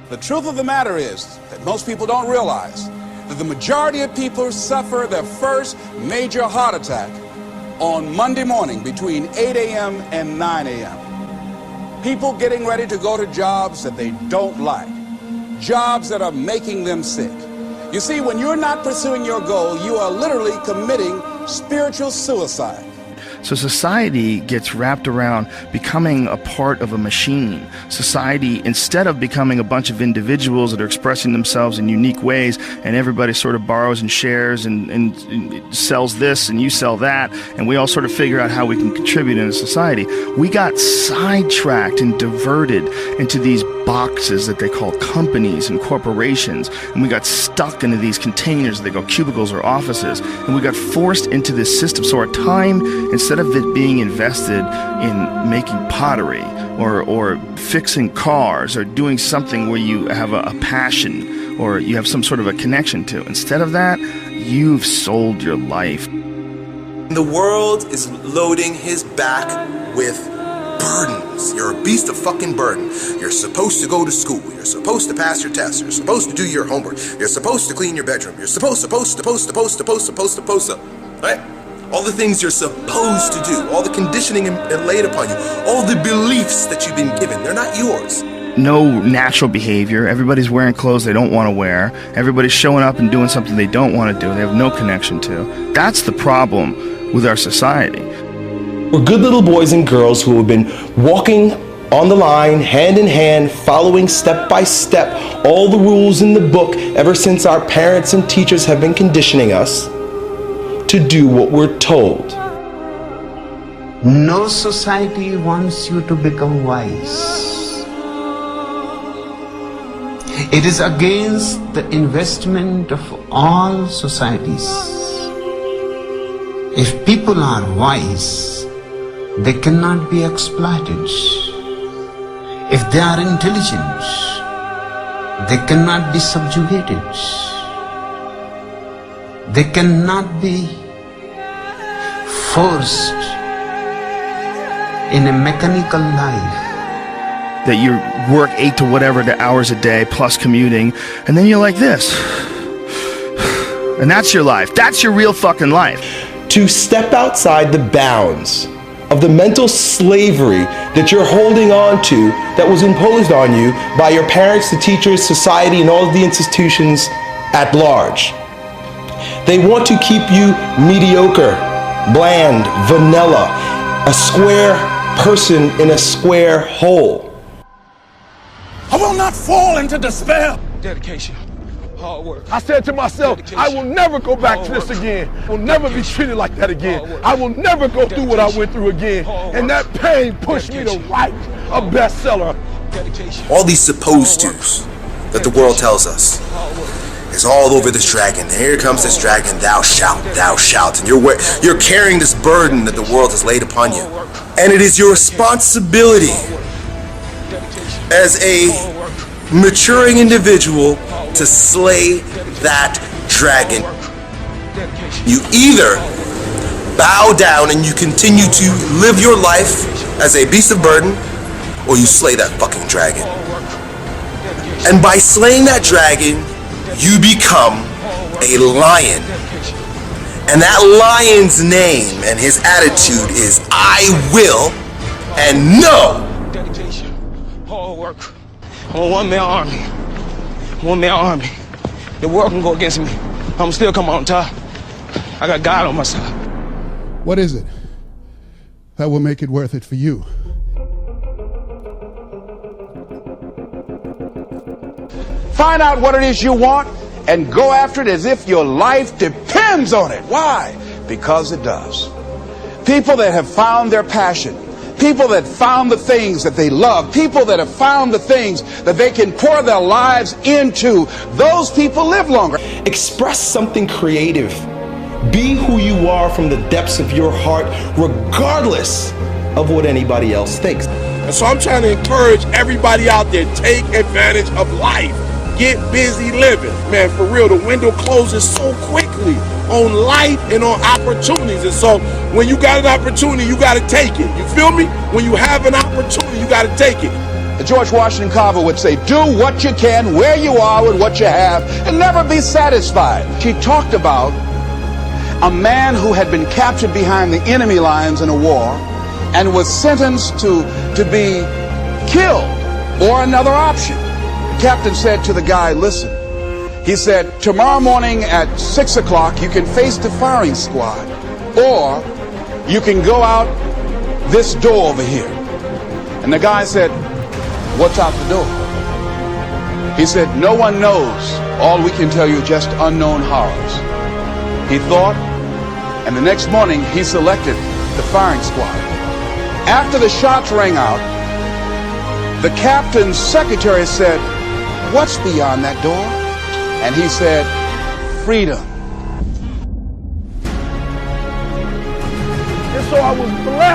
The truth of the matter is that most people don't realize that the majority of people suffer their first major heart attack on Monday morning between 8 a.m. and 9 a.m. People getting ready to go to jobs that they don't like, jobs that are making them sick. You see, when you're not pursuing your goal, you are literally committing spiritual suicide. So society gets wrapped around becoming a part of a machine. Society, instead of becoming a bunch of individuals that are expressing themselves in unique ways, and everybody sort of borrows and shares and sells this and you sell that, and we all sort of figure out how we can contribute in a society, we got sidetracked and diverted into these boxes that they call companies and corporations, and we got stuck into these containers that they call cubicles or offices, and we got forced into this system. So our time, instead of it being invested in making pottery or fixing cars or doing something where you have a passion or you have some sort of a connection to, instead of that, you've sold your life. The world is loading his back with burdens. You're a beast of fucking burden. You're supposed to go to school. You're supposed to pass your tests. You're supposed to do your homework. You're supposed to clean your bedroom. You're supposed to, right? All the things you're supposed to do, all the conditioning laid upon you, all the beliefs that you've been given, they're not yours. No natural behavior. Everybody's wearing clothes they don't want to wear. Everybody's showing up and doing something they don't want to do. They have no connection to. That's the problem with our society. We're good little boys and girls who have been walking on the line, hand in hand, following step by step all the rules in the book ever since our parents and teachers have been conditioning us to do what we're told. No society wants you to become wise. It is against the investment of all societies. If people are wise, they cannot be exploited. If they are intelligent, they cannot be subjugated. They cannot be forced in a mechanical life. That you work 8 to whatever the hours a day plus commuting, and then you're like this. And that's your life. That's your real fucking life. To step outside the bounds of the mental slavery that you're holding on to that was imposed on you by your parents, the teachers, society, and all of the institutions at large. They want to keep you mediocre, bland, vanilla, a square person in a square hole. I will not fall into despair. Dedication, hard work. I said to myself, I will never go back to this again. I will never be treated like that again. I will never go through what I went through again. And that pain pushed me to write a bestseller. All these supposed tos that the world tells us is all over this dragon. And here comes this dragon, thou shalt, and you're carrying this burden that the world has laid upon you. And it is your responsibility as a maturing individual to slay that dragon. You either bow down and you continue to live your life as a beast of burden, or you slay that fucking dragon. And by slaying that dragon, you become a lion. And that lion's name and his attitude is I will and no. Dedication, hard work. I'm a one-man army. One-man army. The world can go against me. I'm still come on top. I got God on my side. What is it that will make it worth it for you? Find out what it is you want and go after it as if your life depends on it. Why? Because it does. People that have found their passion, people that found the things that they love, people that have found the things that they can pour their lives into, those people live longer. Express something creative. Be who you are from the depths of your heart, regardless of what anybody else thinks. And so I'm trying to encourage everybody out there, take advantage of life. Get busy living. Man, for real, the window closes so quickly on life and on opportunities. And so when you got an opportunity, you got to take it. You feel me? When you have an opportunity, you got to take it. George Washington Carver would say, do what you can, where you are, with what you have, and never be satisfied. She talked about a man who had been captured behind the enemy lines in a war and was sentenced to be killed, or another option. The captain said to the guy, listen, he said, tomorrow morning at 6 o'clock you can face the firing squad, or you can go out this door over here. And the guy said, what's out the door? He said, no one knows. All we can tell you is just unknown horrors. He thought, and the next morning he selected the firing squad. After the shots rang out, the captain's secretary said, what's beyond that door? And he said, freedom. And so I was blessed.